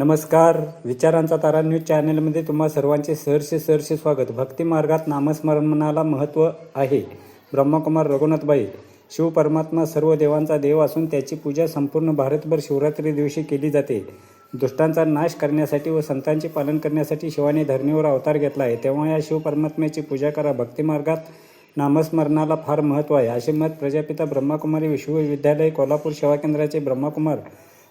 नमस्कार. विचारांचा तारा न्यूज चॅनलमध्ये तुम्हा सर्वांचे सहर्ष स्वागत. भक्ती मार्गात नामस्मरणाला महत्त्व आहे. ब्रह्मकुमार रघुनाथभाई. शिव परमात्मा सर्व देवांचा देव असून त्याची पूजा संपूर्ण भारतभर शिवरात्री दिवशी केली जाते. दुष्टांचा नाश करण्यासाठी व संतांचे पालन करण्यासाठी शिवाने धरणीवर अवतार घेतला आहे. तेव्हा या शिव परमात्म्याची पूजा करा. भक्ती मार्गात नामस्मरणाला फार महत्त्व आहे असे मत प्रजापिता ब्रह्मकुमारी विश्वविद्यालय कोल्हापूर सेवा केंद्राचे ब्रह्मकुमार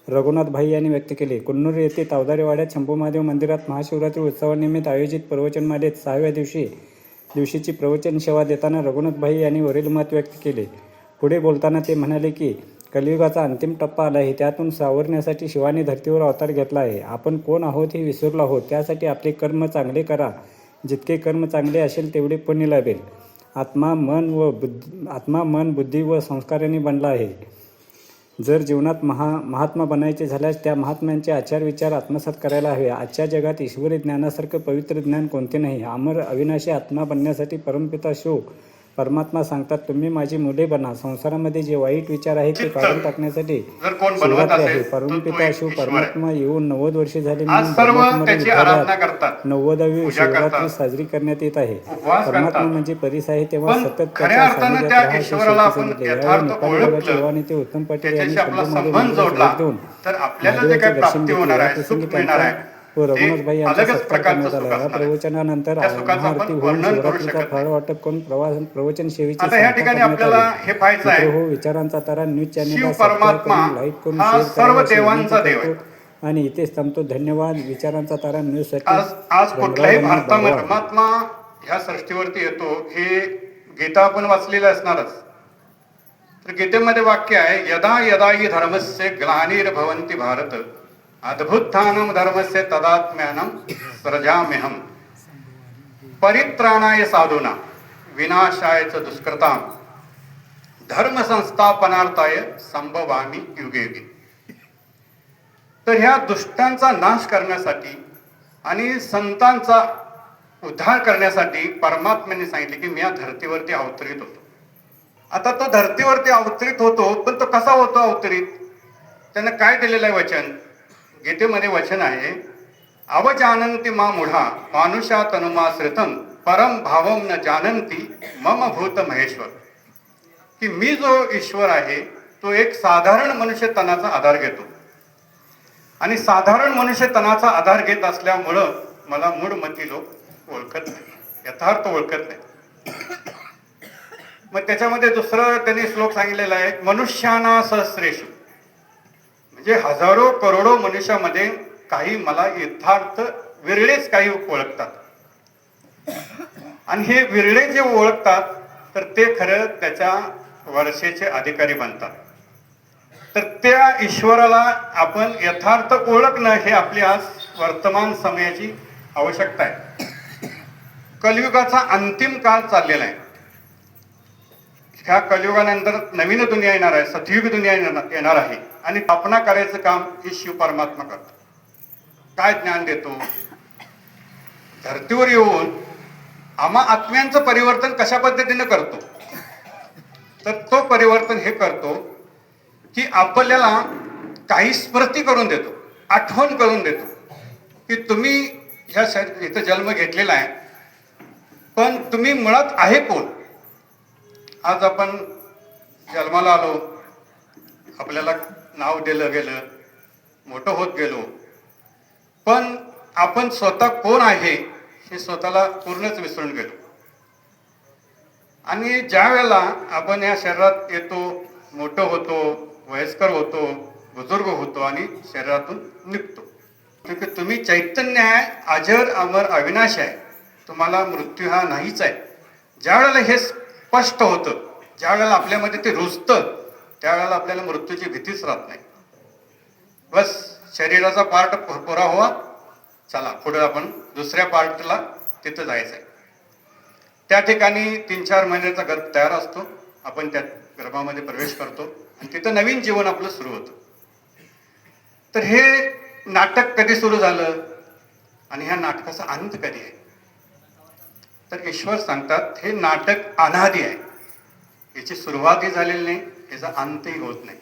रघुनाथभाई यांनी व्यक्त केले. कुन्नूर येथे तावदारेवाड्यात शंभू महादेव मंदिरात महाशिवरात्री उत्सवानिमित्त आयोजित प्रवचनमालेत 6व्या दिवशीची प्रवचन सेवा देताना रघुनाथभाई यांनी वरील मत व्यक्त केले. पुढे बोलताना ते म्हणाले की कलियुगाचा अंतिम टप्पा आला आहे. त्यातून सावरण्यासाठी शिवाने धर्तीवर अवतार घेतला आहे. आपण कोण आहोत हे विसरलो आहोत. त्यासाठी आपले कर्म चांगले करा. जितके कर्म चांगले असेल तेवढे पुण्य लाभेल. आत्मा मन बुद्धी व संस्कारांनी बनला आहे. जर जीवनात महात्मा बनायचे झाल्यास त्या महात्म्यांचे आचार विचार आत्मसात करायला हवे. आजच्या जगात ईश्वरी ज्ञानासारखं पवित्र ज्ञान कोणते नाही. अमर अविनाशी आत्मा बनण्यासाठी परमपिता शिव परमात्मा सांगतात, तुम्ही माझी मुले बना. संसारामध्ये जे वाईट विचार आहेत ते काढून टाकण्यासाठी शिवरात्री आहे. परमपिता शिव परमात्मा येऊन 90 वर्षे झाली म्हणून 90वी शिवरात्री साजरी करण्यात येत आहे. परमात्मा म्हणजे परीस आहे तेव्हा सतत त्याच्या सानिध्यात राहा. ते उत्तम पाटील यांनी देऊन दर्शन घेतले व रघुनाथभाई यांचा सत्कार करण्यात आला. या प्रवचनानंतर महाआरती होऊन शिवरात्रीचा फराळ वाटप करून प्रवचन सेवेची विचारांचा तारा न्यूज चॅनलला सबस्क्राईब करून लाईक करून शेअर करा आणि इथेच थांबतो. धन्यवाद. विचारांचा तारा न्यूज साठी आज कुठल्याही भारतामध्ये परमात्मा ह्या सृष्टीवरती येतो हे गीता आपण वाचलेलं असणारच. तर गीतेमध्ये वाक्य आहे, यदा यदा हि धर्मस्य ग्लानिर्भवन्ति भारत अद्भुत्थानं धर्मस्य तदात्म्यानं सृजाम्यहं परित्राणाय साधूना विनाशाय च दुष्कृतां धर्म संस्थापनार्थाय संभवामि युगे युगे. तर ह्या दुष्टांचा नाश करण्यासाठी आणि संतांचा उद्धार करण्यासाठी परमात्म्याने सांगितले की मी या धर्तीवरती अवतरित होतो. आता तो धर्तीवरती अवतरित होतो, पण तो कसा होतो अवतरित? त्यानं काय दिलेलं आहे वचन? गीतेमध्ये वचन आहे, अवजानन्ति मा मूढा मानुषा तनुमाश्रितं परम भावम न जानन्ति मम भूत महेश्वर. की मी जो ईश्वर आहे तो एक साधारण मनुष्य तनाचा आधार घेतो आणि साधारण मनुष्य तनाचा आधार घेत असल्यामुळं मला मूढमती लोक ओळखत नाही, यथार्थ ओळखत नाही. मग त्याच्यामध्ये दुसरं त्यांनी श्लोक सांगितलेला आहे, मनुष्याना सहस्रेषु, म्हणजे हजारो करोडो मनुष्यामध्ये काही मला यथार्थ विरळेच काही ओळखतात आणि हे विरळे जे ओळखतात तर ते खरं त्याच्या वर्षेचे अधिकारी बनतात. तर त्या ईश्वराला आपण यथार्थ ओळखणं हे आपली आज वर्तमान समयाची आवश्यकता आहे. कलियुगाचा अंतिम काळ चाललेला आहे. ह्या कलियुगानंतर नवीन दुनिया येणार आहे, सतयुग दुनिया येणार आहे आणि स्थापना करायचं काम हे शिव परमात्मा करतो. काय ज्ञान देतो? धर्तीवर येऊन आम्हा आत्म्यांचं परिवर्तन कशा पद्धतीनं करतो? तर तो परिवर्तन हे करतो की आपल्याला काही स्मृती करून देतो, आठवण करून देतो की तुम्ही ह्या इथं जन्म घेतलेला आहे, पण तुम्ही मुळात आहे कोण? आज आपण जन्माला आलो, आपल्याला नाव दिलं गेलं, मोठं होत गेलो, पण आपण स्वतः कोण आहे हे स्वतःला पूर्णच विसरून गेलो. आणि ज्या वेळेला आपण या शरीरात येतो, मोठं होतो, वयस्कर होतो, बुजुर्ग होतो आणि शरीरातून निघतो, क्योंकि तुम्ही चैतन्य आहे, अजर अमर अविनाश आहे, तुम्हाला मृत्यू हा नाहीच आहे. ज्या वेळेला हे स्पष्ट होतं, ज्या वेळेला आपल्यामध्ये ते रुजतं, त्यावेळेला आपल्याला मृत्यूची भीतीच राहत नाही. बस शरीराचा पार्ट पुरा व्हावा, चला पुढे आपण दुसऱ्या पार्टला तिथं जायचं आहे. त्या ठिकाणी 3-4 महिन्याचा गर्भ तयार असतो, आपण त्या गर्भामध्ये प्रवेश करतो आणि तिथं नवीन जीवन आपलं सुरू होतं. तर हे नाटक कधी सुरू झालं आणि ह्या नाटकाचा अंत कधी आहे? तर ईश्वर सांगतात हे नाटक अनादी आहे, याची सुरुवातही झालेली नाही, याचा अंतही होत नाही.